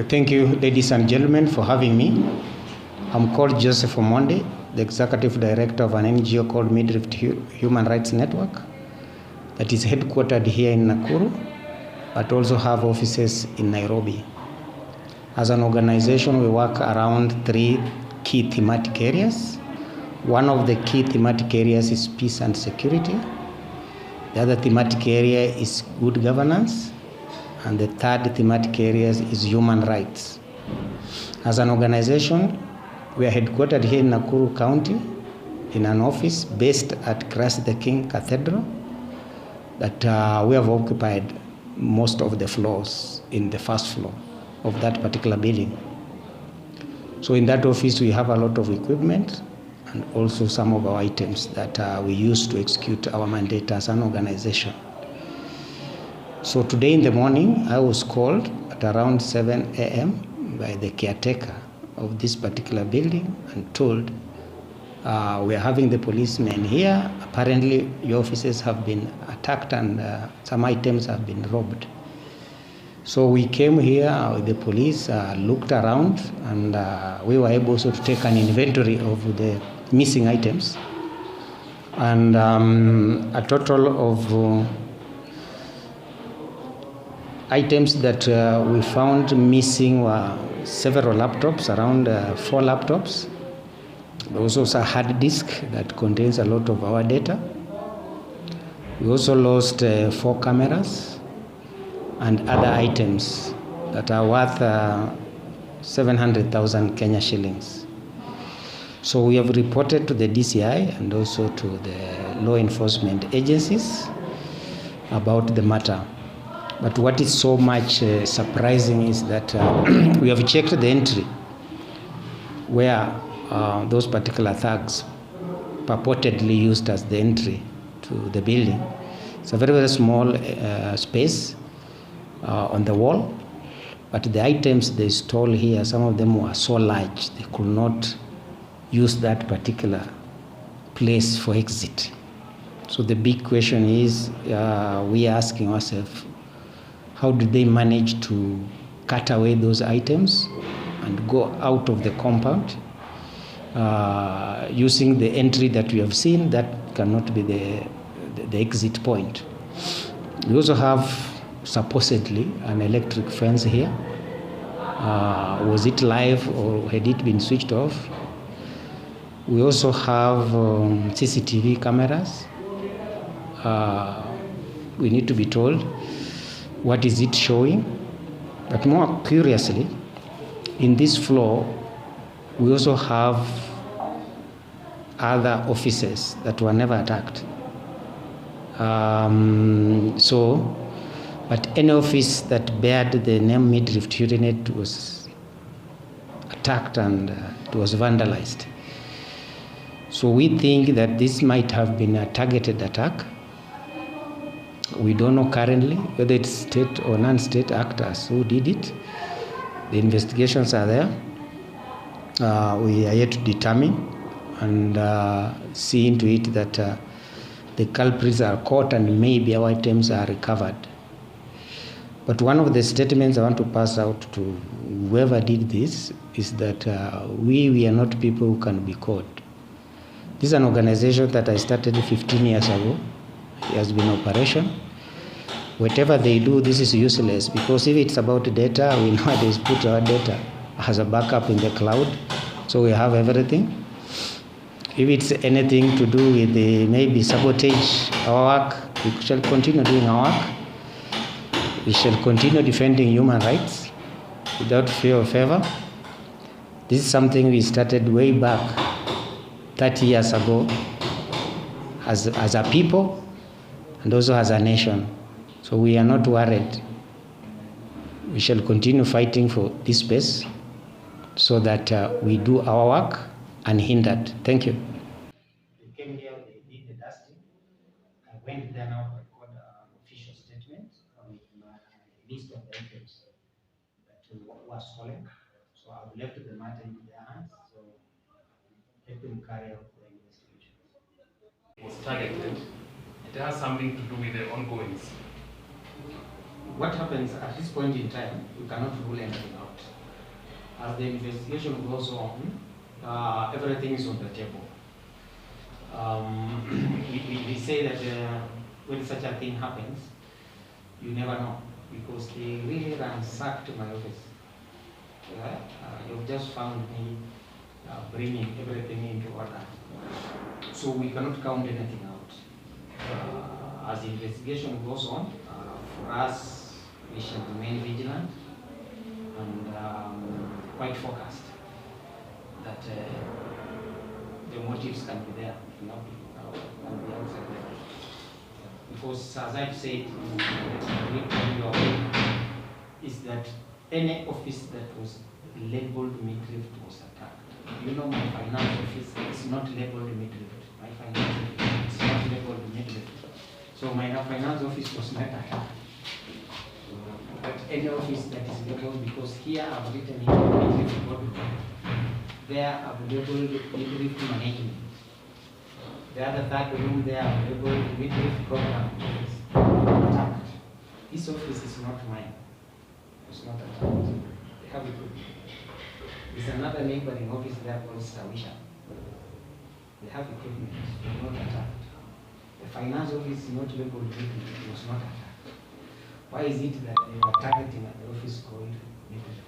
Okay, thank you, ladies and gentlemen, for having me. I'm called Joseph Omondi, the Executive Director of an NGO called Midrift Human Rights Network that is headquartered here in Nakuru, but also have offices in Nairobi. As an organization, we work around 3 key thematic areas. One of the key thematic areas is peace and security. The other thematic area is good governance. And the third thematic area is human rights. As an organization, we are headquartered here in Nakuru County in an office based at Christ the King Cathedral that we have occupied most of the floors in the first floor of that particular building. So in that office, we have a lot of equipment and also some of our items that we use to execute our mandate as an organization. So today in the morning, I was called at around 7 a.m. by the caretaker of this particular building and told, we are having the policemen here. Apparently, your offices have been attacked and some items have been robbed. So we came here with the police, looked around, and we were able also to take an inventory of the missing items. And a total of items that we found missing were several laptops, around 4 laptops. There was also a hard disk that contains a lot of our data. We also lost 4 cameras and other items that are worth 700,000 Kenya shillings. So we have reported to the DCI and also to the law enforcement agencies about the matter. But what is so much surprising is that we have checked the entry where those particular thugs purportedly used as the entry to the building. It's a very, very small space on the wall, but the items they stole here, some of them were so large, they could not use that particular place for exit. So the big question is, we are asking ourselves, how did they manage to cut away those items and go out of the compound using the entry that we have seen? That cannot be the exit point. We also have supposedly an electric fence here. Was it live or had it been switched off? We also have CCTV cameras. We need to be told what is it showing. But more curiously, in this floor, we also have other offices that were never attacked. But any office that bared the name Midrift Unit was attacked and it was vandalized. So we think that this might have been a targeted attack. We don't know currently whether it's state or non-state actors who did it. The investigations are there. We are yet to determine and see into it that the culprits are caught and maybe our items are recovered. But one of the statements I want to pass out to whoever did this is that we are not people who can be caught. This is an organization that I started 15 years ago. It has been in operation. Whatever they do, this is useless, because if it's about data, we nowadays put our data as a backup in the cloud, so we have everything. If it's anything to do with maybe sabotage our work, we shall continue doing our work. We shall continue defending human rights without fear or favor. This is something we started way back 30 years ago as a people and also as a nation. So we are not worried. We shall continue fighting for this space so that we do our work unhindered. Thank you. They came here, they did the dusting. I went there now, I got an official statement on my list of the items that were stolen. So I've left the matter into their hands. So let them carry out the investigations. It was targeted. It has something to do with the ongoings. What happens at this point in time, we cannot rule anything out. as the investigation goes on, everything is on the table. We say that when such a thing happens, you never know, because they really ransacked my office. You've just found me bringing everything into order. So we cannot count anything out. As the investigation goes on, for us, we shall remain vigilant and quite focused that the motives can be there, can be outside there. Because as I've said, is that any office that was labeled midriff was attacked. You know, my finance office is not labeled midriff. My finance office is not labeled midriff. So my finance office was not attacked. But any office that is labeled, because here I've written in midriff boardroom, there I've labeled midriff management. The other third room there I've labeled midriff program office. Attacked. This office is not mine. It's not attacked. They have it. There's another neighboring office there called Stawisha. They have equipment, not attacked. The finance office is not labeled midriff, it was not attacked. Why is it that they were targeting at the office called midriff?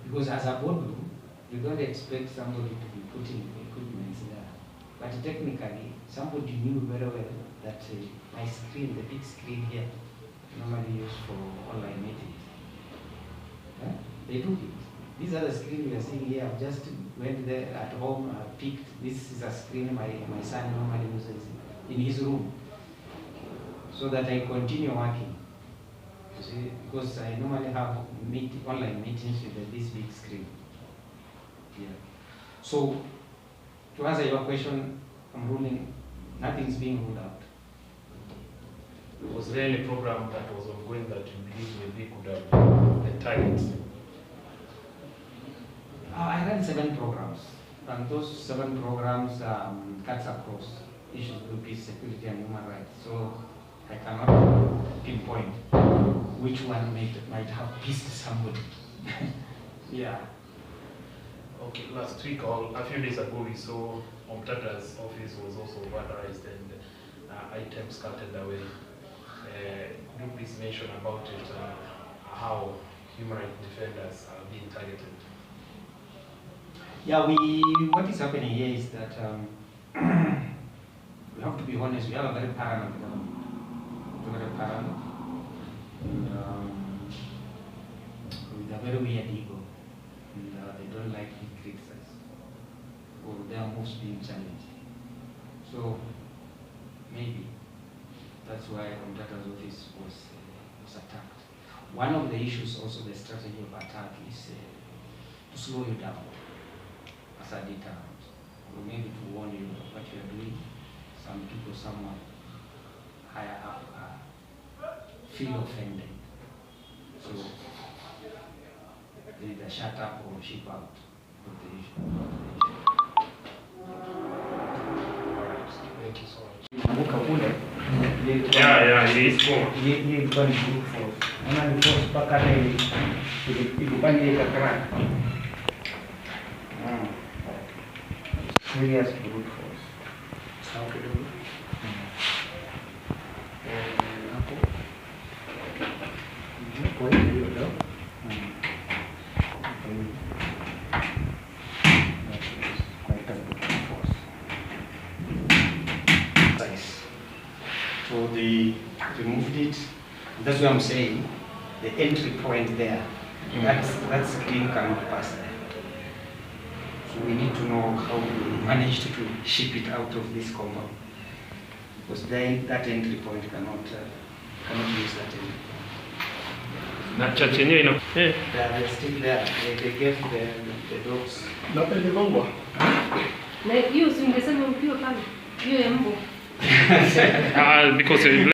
Because as a boardroom, you don't expect somebody to be putting equipment there. But technically, somebody knew very well that my screen, the big screen here, normally used for online meetings. They took it. These are the screen we are seeing here. I've just went there at home, picked. This is a screen my son normally uses in his room, so that I continue working. You see, because I normally have online meetings with this big screen. Yeah. So, to answer your question, I'm ruling, nothing's being ruled out. Was there any program that was ongoing that you believe maybe could have been the target? I ran 7 programs, and those 7 programs cuts across issues of peace, security, and human rights. So I cannot pinpoint which one might have pissed somebody. Yeah. Okay, last week or a few days ago, we saw Omtata's office was also vandalized and items carted away. Could you please mention about it, how human rights defenders are being targeted? Yeah, what is happening here is that we have to be honest, we have a very paranoid government. Very paranoid. With a very weird ego. And they don't like being criticized or their moves being challenged. So maybe that's why Omtata's office was attacked. One of the issues, also the strategy of attack, is to slow you down as a deterrent, or maybe to warn you what you are doing. Some people somewhere higher up feel offended. So they either shut up or ship out of the issue. Alright, thank you so much. Yeah, he is cool. Hii ilikuwa ni brute force. Ona ni force mpaka hata ilifanya ikakraka. Serious brute force. Sawa kidogo. Hapo. Kwa hiyo ndio. So they removed it. That's what I'm saying. The entry point there, that screen cannot pass there. So we need to know how we managed to ship it out of this compound. Because then that entry point cannot use that entry point. Na church yenyewe ina They're still there. They gave the dogs. na pende bongo. Na hiyo si ungesema ukiwa pale. Hiyo ya mbo. Because